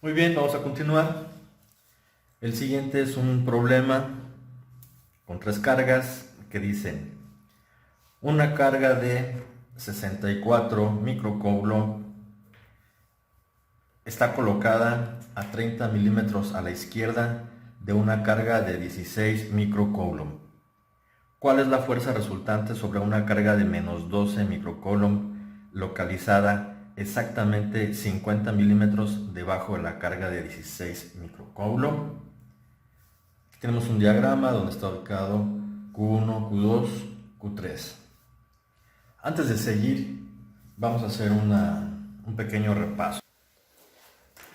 Muy bien, vamos a continuar. El siguiente es un problema con tres cargas que dicen una carga de 64 microcoulomb está colocada a 30 milímetros a la izquierda de una carga de 16 microcoulomb. ¿Cuál es la fuerza resultante sobre una carga de menos 12 microcoulomb localizada exactamente 50 milímetros debajo de la carga de 16 microcoulomb? Aquí tenemos un diagrama donde está ubicado Q1, Q2, Q3. Antes de seguir, vamos a hacer un pequeño repaso.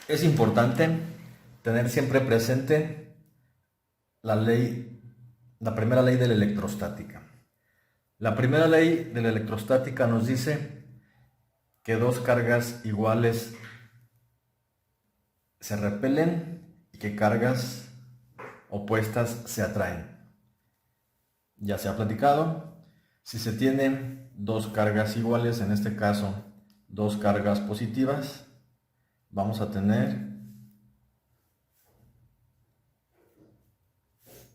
Es importante tener siempre presente la primera ley de la electrostática. La primera ley de la electrostática nos dice que dos cargas iguales se repelen y que cargas opuestas se atraen. Ya se ha platicado, si se tienen dos cargas iguales, en este caso dos cargas positivas, vamos a tener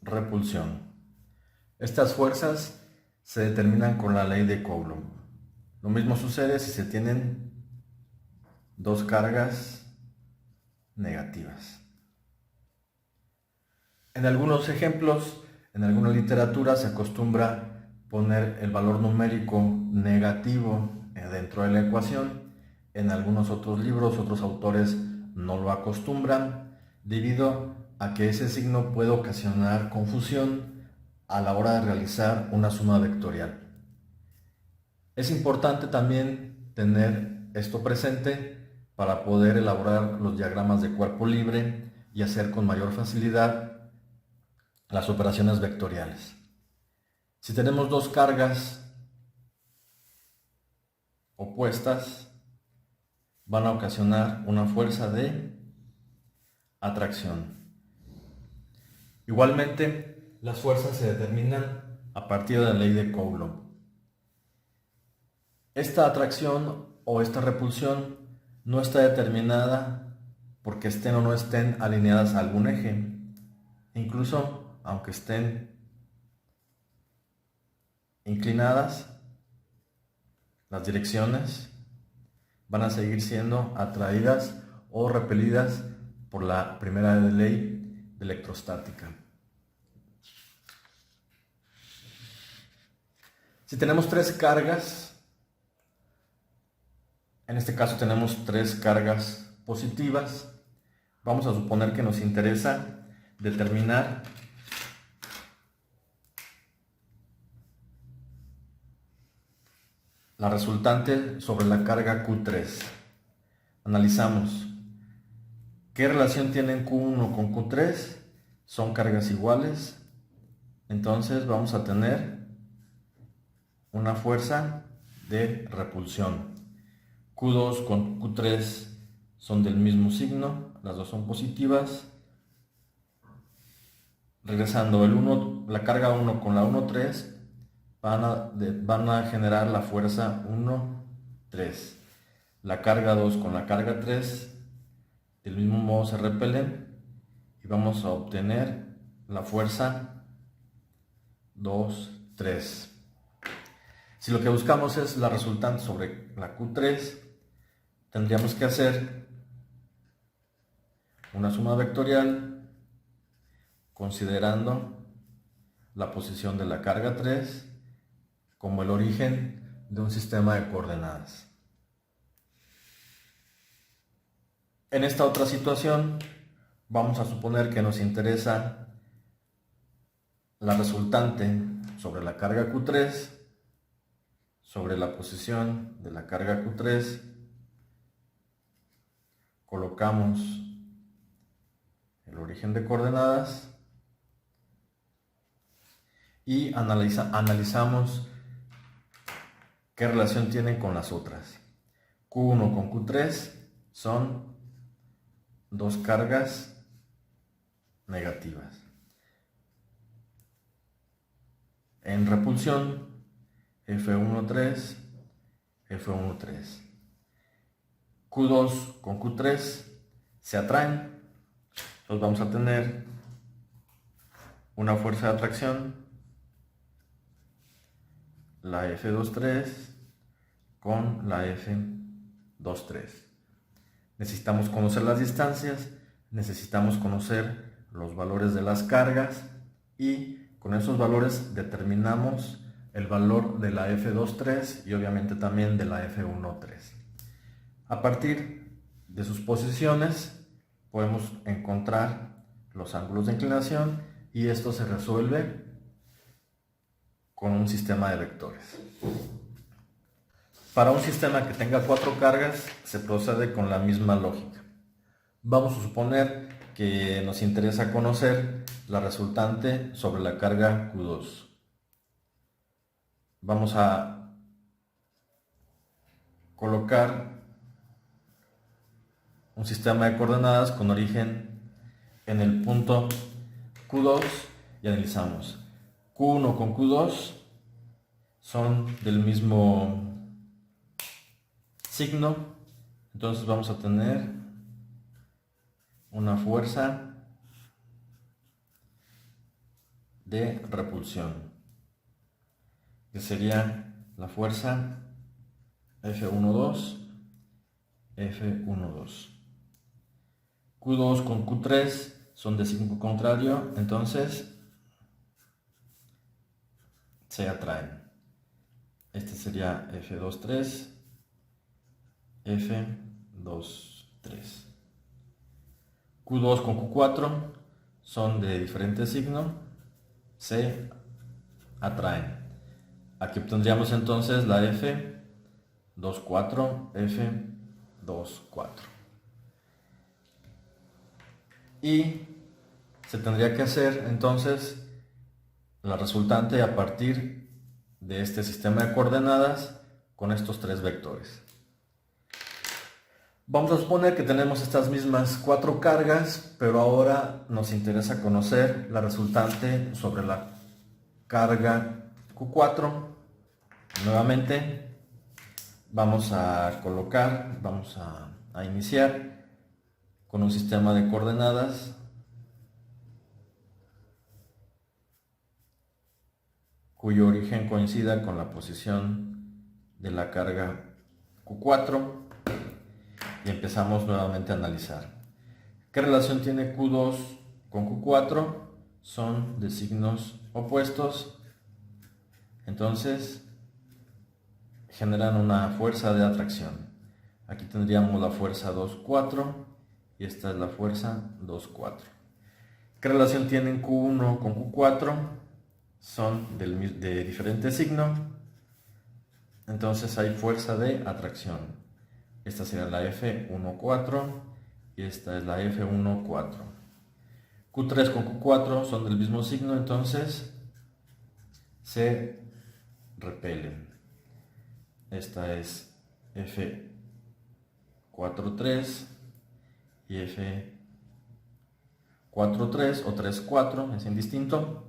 repulsión. Estas fuerzas se determinan con la ley de Coulomb. Lo mismo sucede si se tienen dos cargas negativas. En algunos ejemplos, en alguna literatura se acostumbra poner el valor numérico negativo dentro de la ecuación. En algunos otros libros, otros autores no lo acostumbran debido a que ese signo puede ocasionar confusión a la hora de realizar una suma vectorial. Es importante también tener esto presente para poder elaborar los diagramas de cuerpo libre y hacer con mayor facilidad las operaciones vectoriales. Si tenemos dos cargas opuestas, van a ocasionar una fuerza de atracción. Igualmente, las fuerzas se determinan a partir de la ley de Coulomb. Esta atracción o esta repulsión no está determinada porque estén o no estén alineadas a algún eje. Incluso aunque estén inclinadas, las direcciones van a seguir siendo atraídas o repelidas por la primera ley de electrostática. Si tenemos tres cargas, en este caso tenemos tres cargas positivas, vamos a suponer que nos interesa determinar la resultante sobre la carga Q3. Analizamos qué relación tienen Q1 con Q3. Son cargas iguales. Entonces vamos a tener una fuerza de repulsión. Q2 con Q3 son del mismo signo. Las dos son positivas. Regresando, la carga 1 con la 1,3 van a generar la fuerza 1,3. La carga 2 con la carga 3 del mismo modo se repelen y vamos a obtener la fuerza 2,3. Si lo que buscamos es la resultante sobre la Q3, tendríamos que hacer una suma vectorial considerando la posición de la carga 3 como el origen de un sistema de coordenadas. En esta otra situación, vamos a suponer que nos interesa la resultante sobre la carga Q3, sobre la posición de la carga Q3, colocamos el origen de coordenadas y analizamos qué relación tienen con las otras. Q1 con Q3 son dos cargas negativas. En repulsión, F1,3, F1,3. Q2 con Q3 se atraen. Entonces vamos a tener una fuerza de atracción, la F23 con la F23. Necesitamos conocer las distancias, necesitamos conocer los valores de las cargas y con esos valores determinamos el valor de la F23 y obviamente también de la F13. A partir de sus posiciones podemos encontrar los ángulos de inclinación y esto se resuelve con un sistema de vectores. Para un sistema que tenga 4 cargas se procede con la misma lógica. Vamos a suponer que nos interesa conocer la resultante sobre la carga Q2. Vamos a colocar un sistema de coordenadas con origen en el punto Q2 y analizamos. Q1 con Q2 son del mismo signo, entonces vamos a tener una fuerza de repulsión, que sería la fuerza F12, F12. Q2 con Q3 son de signo contrario, entonces se atraen. Este sería F23, F23. Q2 con Q4 son de diferente signo, se atraen. Aquí obtendríamos entonces la F24, F24. Y se tendría que hacer entonces la resultante a partir de este sistema de coordenadas con estos 3 vectores. Vamos a suponer que tenemos estas mismas 4 cargas, pero ahora nos interesa conocer la resultante sobre la carga Q4. Nuevamente vamos a colocar, vamos a iniciar con un sistema de coordenadas cuyo origen coincida con la posición de la carga Q4 y empezamos nuevamente a analizar. ¿Qué relación tiene Q2 con Q4? Son de signos opuestos, entonces generan una fuerza de atracción. Aquí tendríamos la fuerza 2,4 y esta es la fuerza 2,4. ¿Qué relación tienen Q1 con Q4? Son de diferente signo, entonces hay fuerza de atracción. Esta sería la F14 y esta es la F14. Q3 con Q4 son del mismo signo, entonces se repelen. Esta es F43 y F43 o 3,4, es indistinto.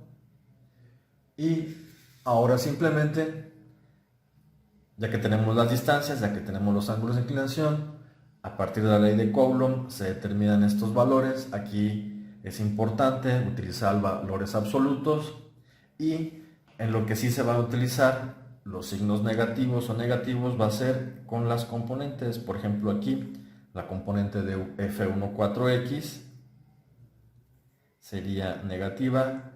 Y ahora simplemente, ya que tenemos las distancias, ya que tenemos los ángulos de inclinación, a partir de la ley de Coulomb se determinan estos valores. Aquí es importante utilizar valores absolutos y en lo que sí se van a utilizar los signos negativos o negativos va a ser con las componentes. Por ejemplo, aquí la componente de F14X sería negativa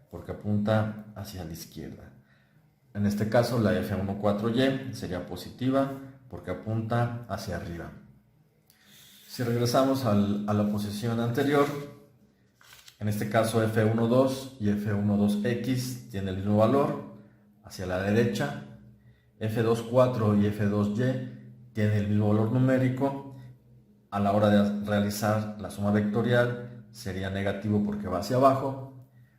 porque apunta hacia la izquierda. En este caso la F14Y sería positiva porque apunta hacia arriba. Si regresamos a la posición anterior, en este caso F12 y F12X tienen el mismo valor hacia la derecha. F24 y F2Y tienen el mismo valor numérico. A la hora de realizar la suma vectorial sería negativo porque va hacia abajo.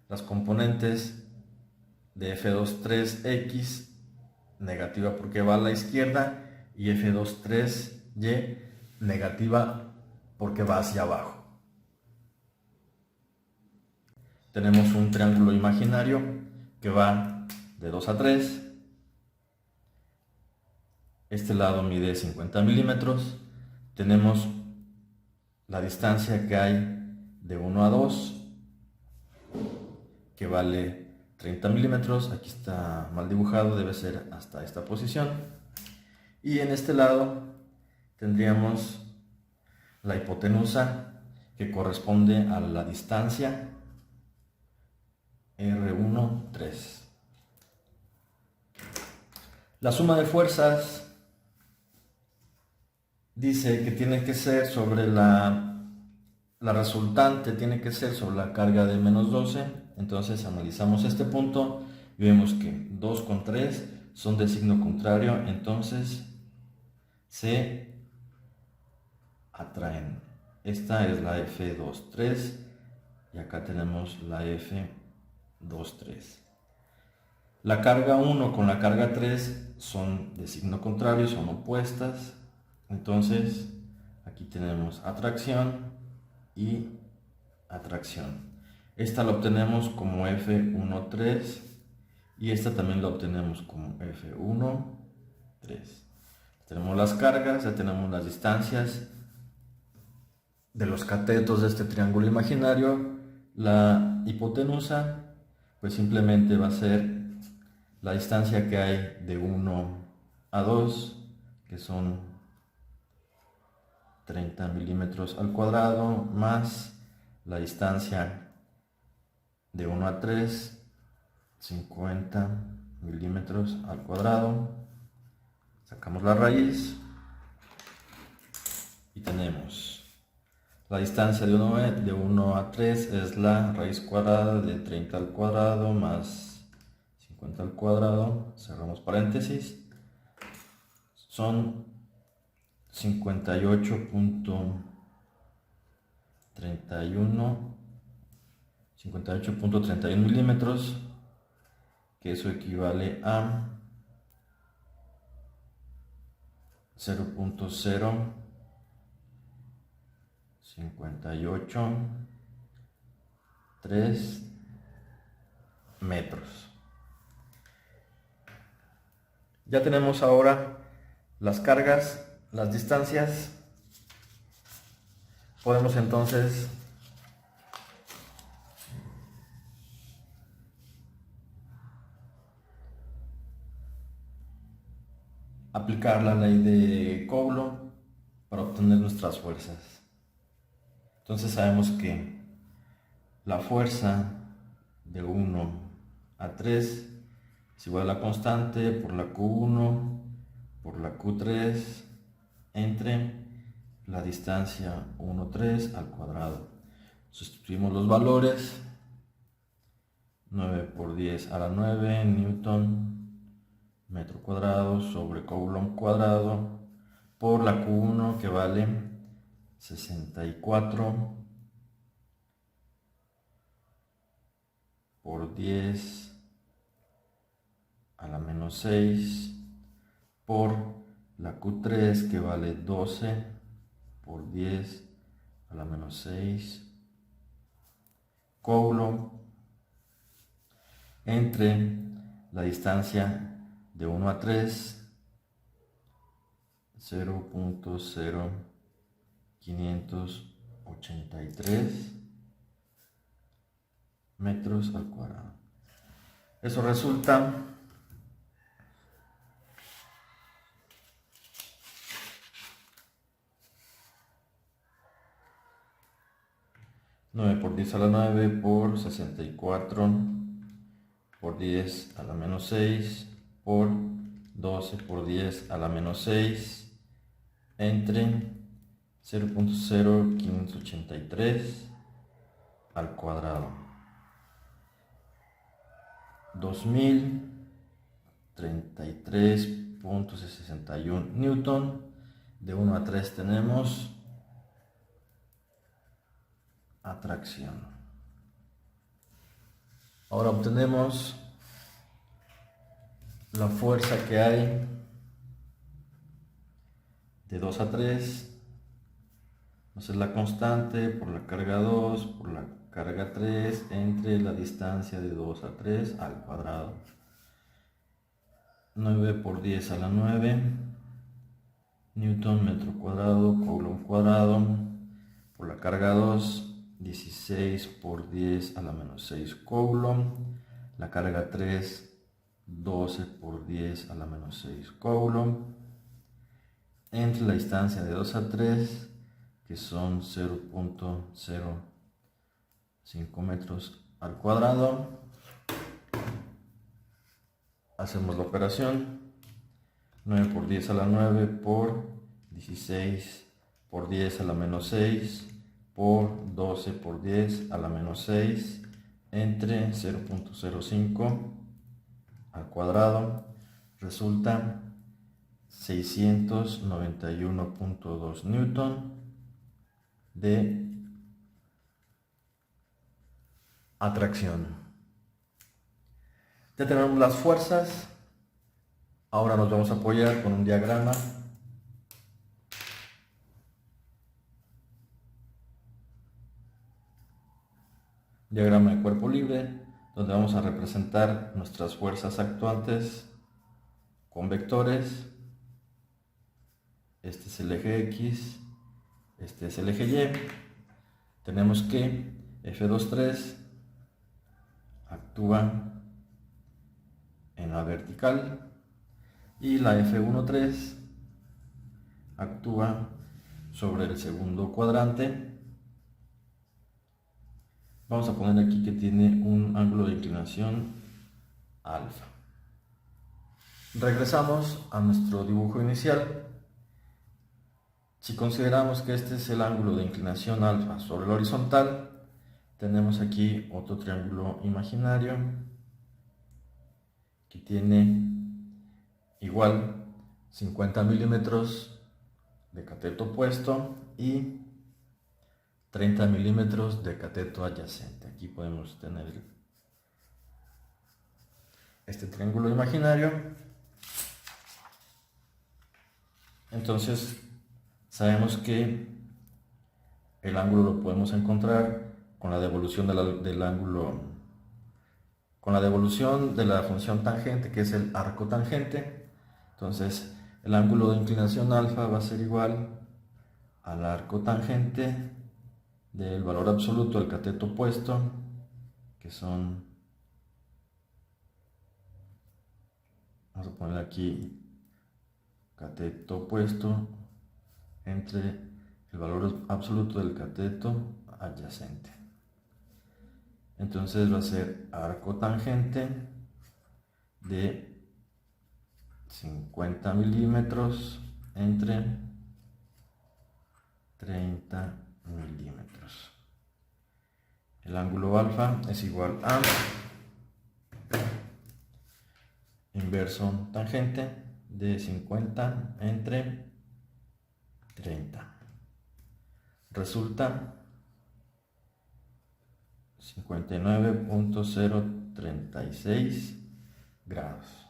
Las componentes de F23X negativa porque va a la izquierda y F23Y negativa porque va hacia abajo. Tenemos un triángulo imaginario que va de 2 a 3. Este lado mide 50 milímetros. Tenemos la distancia que hay de 1 a 2, que vale 30 milímetros. Aquí está mal dibujado, debe ser hasta esta posición. Y en este lado tendríamos la hipotenusa, que corresponde a la distancia R1, 3. La suma de fuerzas dice que tiene que ser sobre la resultante, tiene que ser sobre la carga de menos 12. Entonces analizamos este punto y vemos que 2 con 3 son de signo contrario, entonces se atraen. Esta es la F23 y acá tenemos la F23. La carga 1 con la carga 3 son de signo contrario, son opuestas. Entonces aquí tenemos atracción y atracción. Esta la obtenemos como F13 y esta también la obtenemos como F13. Tenemos las cargas, ya tenemos las distancias de los catetos de este triángulo imaginario. La hipotenusa pues simplemente va a ser la distancia que hay de 1 a 2, que son 30 milímetros al cuadrado, más la distancia de 1 a 3, 50 milímetros al cuadrado. Sacamos la raíz y tenemos la distancia de 1 a 3 es la raíz cuadrada de 30 al cuadrado más 50 al cuadrado, cerramos paréntesis, son 58.31 milímetros, que eso equivale a 0.058.3 metros. Ya tenemos ahora las cargas, las distancias. Podemos entonces aplicar la ley de Coulomb para obtener nuestras fuerzas. Entonces sabemos que la fuerza de 1 a 3 es igual a la constante por la Q1 por la Q3 entre la distancia 1, 3 al cuadrado. Sustituimos los valores. 9 por 10 a la 9 Newton metro cuadrado sobre Coulomb cuadrado por la Q1, que vale 64 por 10 a la menos 6 por la Q3, que vale 12 por 10 a la menos 6 Coulomb entre la distancia de 1 a 3, 0.0583 metros al cuadrado. Eso resulta 9 por 10 a la 9 por 64 por 10 a la menos 6 por 12 por 10 a la menos 6 entre 0.0583 al cuadrado. 2033.61 Newton. De 1 a 3 tenemos atracción. Ahora obtenemos la fuerza que hay de 2 a 3. Entonces la constante por la carga 2 por la carga 3 entre la distancia de 2 a 3 al cuadrado. 9 por 10 a la 9 Newton metro cuadrado Coulomb cuadrado por la carga 2, 16 por 10 a la menos 6 coulomb. La carga 3, 12 por 10 a la menos 6 coulomb. Entre la distancia de 2 a 3, que son 0.05 metros al cuadrado. Hacemos la operación. 9 por 10 a la 9 por 16 por 10 a la menos 6 por 12 por 10 a la menos 6 entre 0.05 al cuadrado. Resulta 691.2 newton de atracción. Ya tenemos las fuerzas. Ahora nos vamos a apoyar con un diagrama. Diagrama de cuerpo libre, donde vamos a representar nuestras fuerzas actuantes con vectores. Este es el eje X, este es el eje Y. Tenemos que F23 actúa en la vertical y la F13 actúa sobre el segundo cuadrante. Vamos a poner aquí que tiene un ángulo de inclinación alfa. Regresamos a nuestro dibujo inicial. Si consideramos que este es el ángulo de inclinación alfa sobre la horizontal, tenemos aquí otro triángulo imaginario que tiene igual 50 milímetros de cateto opuesto y 30 milímetros de cateto adyacente. Aquí podemos tener este triángulo imaginario. Entonces sabemos que el ángulo lo podemos encontrar con la devolución del ángulo, con la devolución de la función tangente, que es el arco tangente. Entonces el ángulo de inclinación alfa va a ser igual al arco tangente del valor absoluto del cateto opuesto, que son, vamos a poner aquí cateto opuesto entre el valor absoluto del cateto adyacente. Entonces va a ser arco tangente de 50 milímetros entre 30 milímetros. El ángulo alfa es igual a inverso tangente de 50 entre 30. Resulta 59.036 grados.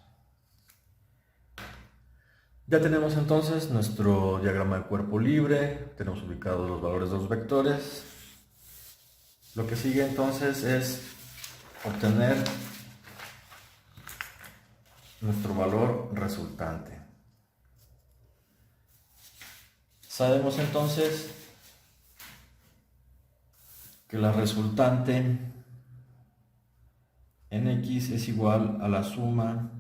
Ya tenemos entonces nuestro diagrama de cuerpo libre, tenemos ubicados los valores de los vectores. Lo que sigue entonces es obtener nuestro valor resultante. Sabemos entonces que la resultante en X es igual a la suma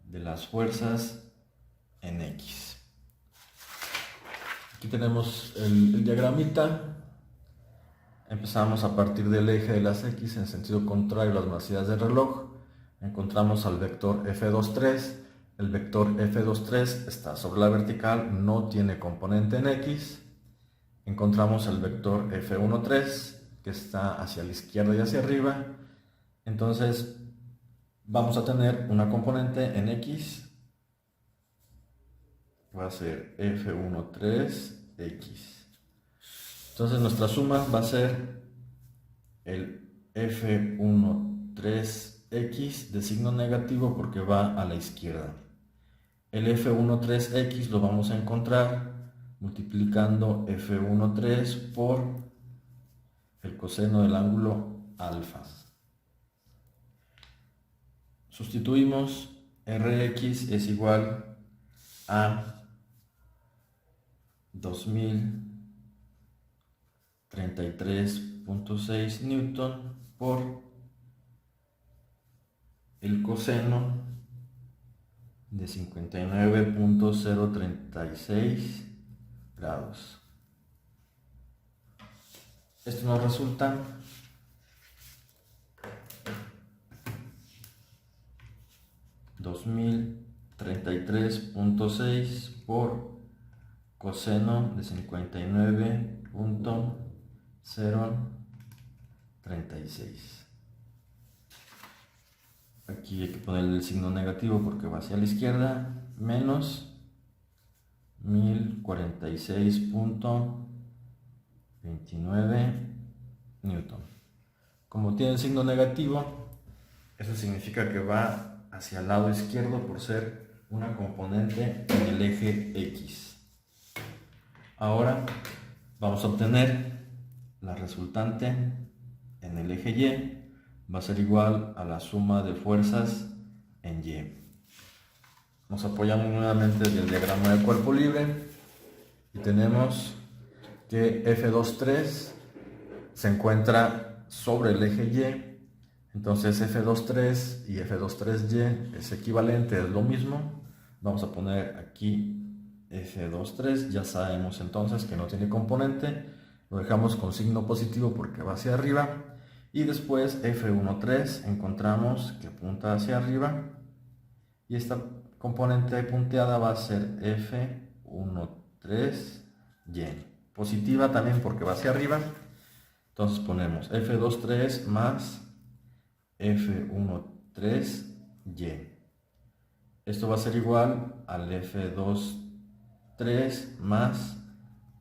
de las fuerzas en X. Aquí tenemos el diagramita. Empezamos a partir del eje de las X en sentido contrario a las manecillas del reloj. Encontramos al vector F23. El vector F23 está sobre la vertical, no tiene componente en X. Encontramos el vector F13 que está hacia la izquierda y hacia arriba. Entonces vamos a tener una componente en X. Va a ser F13X. Entonces nuestra suma va a ser el F13X de signo negativo porque va a la izquierda. El F13X lo vamos a encontrar multiplicando F13 por el coseno del ángulo alfa. Sustituimos, Rx es igual a 2000 33.6 newton por el coseno de 59.036 grados. Esto nos resulta $2033.6 por coseno de 59.036. Aquí hay que ponerle el signo negativo porque va hacia la izquierda, menos 1046.29 newton. Como tiene el signo negativo, eso significa que va hacia el lado izquierdo por ser una componente en el eje X. Ahora vamos a obtener la resultante en el eje Y. Va a ser igual a la suma de fuerzas en Y. Nos apoyamos nuevamente del diagrama del cuerpo libre y tenemos que F23 se encuentra sobre el eje Y. Entonces F23 y F23Y es equivalente, es lo mismo. Vamos a poner aquí F23, ya sabemos entonces que no tiene componente, lo dejamos con signo positivo porque va hacia arriba. Y después F13 encontramos que apunta hacia arriba y esta componente punteada va a ser F13Y, positiva también porque va hacia arriba. Entonces ponemos F23 más F13Y. Esto va a ser igual al F23 más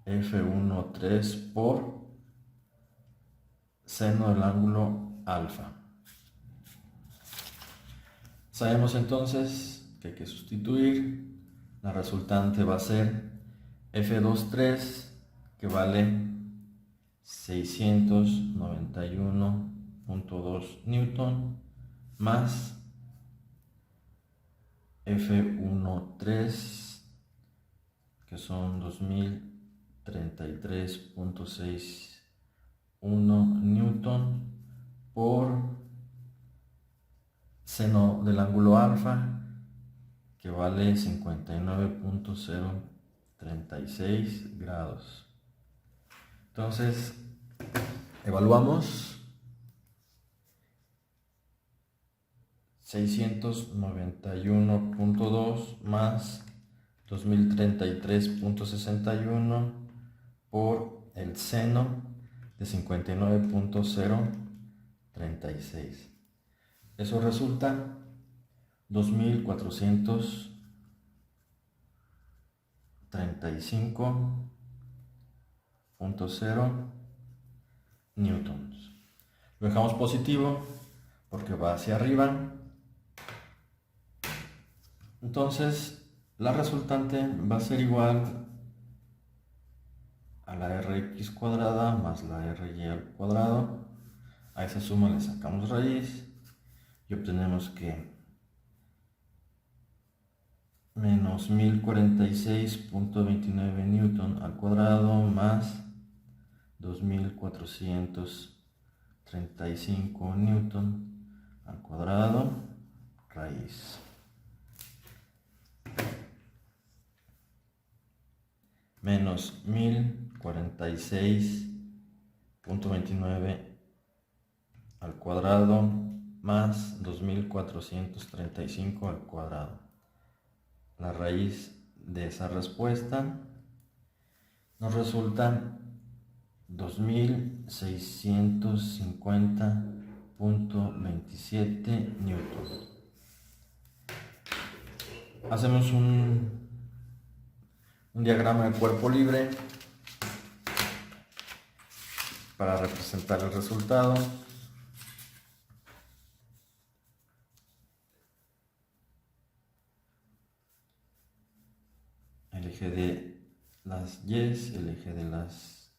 F13 por seno del ángulo alfa. Sabemos entonces que hay que sustituir. La resultante va a ser F23, que vale 691.2 newton, más F13, que son 2033.61 newton por seno del ángulo alfa, que vale 59.036 grados. Entonces evaluamos 691.2 más 2033.61 por el seno de 59.036. Eso resulta 2435.0 newtons. Lo dejamos positivo porque va hacia arriba. Entonces la resultante va a ser igual a la rx cuadrada más la ry al cuadrado. A esa suma le sacamos raíz y obtenemos que menos 1046.29 newton al cuadrado más 2435 newton al cuadrado raíz. Menos 1046.29 al cuadrado más 2435 al cuadrado. La raíz de esa respuesta nos resulta 2650.27 newton. Hacemos un diagrama de cuerpo libre para representar el resultado. El eje de las Y, el eje de las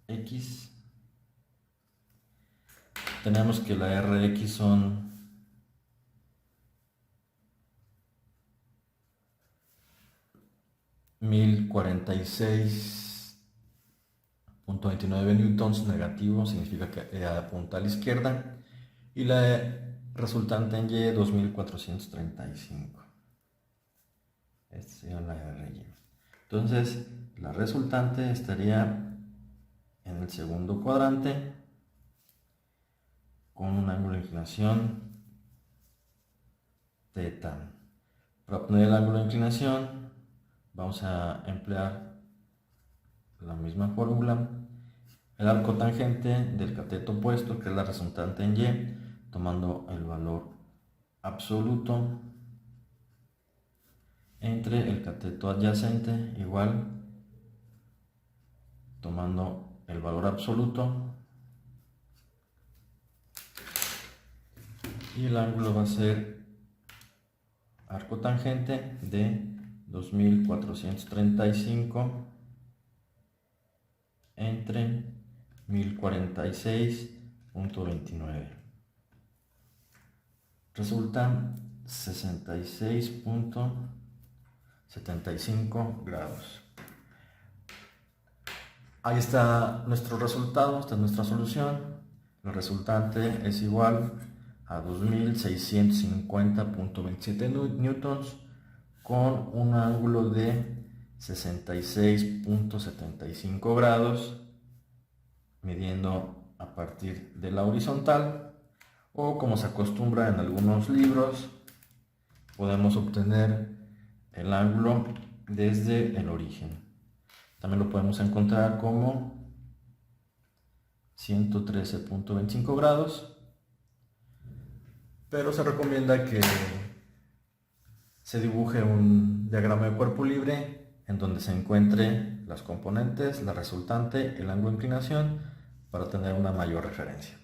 X. Tenemos que la Rx son 1046 .29 newtons negativo, significa que apunta a la izquierda, y la resultante en Y 2435. Esta sería la RY. Entonces la resultante estaría en el segundo cuadrante con un ángulo de inclinación θ. Para obtener el ángulo de inclinación vamos a emplear la misma fórmula. El arco tangente del cateto opuesto, que es la resultante en Y, tomando el valor absoluto, entre el cateto adyacente, igual, tomando el valor absoluto, y el ángulo va a ser arco tangente de 2435 entre 1046.29. Resulta 66.75 grados. Ahí está nuestro resultado, esta es nuestra solución. La resultante es igual a 2650.27 newtons con un ángulo de 66.75 grados, midiendo a partir de la horizontal, o como se acostumbra en algunos libros, podemos obtener el ángulo desde el origen. También lo podemos encontrar como 113.25 grados, pero se recomienda que se dibuje un diagrama de cuerpo libre en donde se encuentre las componentes, la resultante, el ángulo de inclinación, para tener una mayor referencia.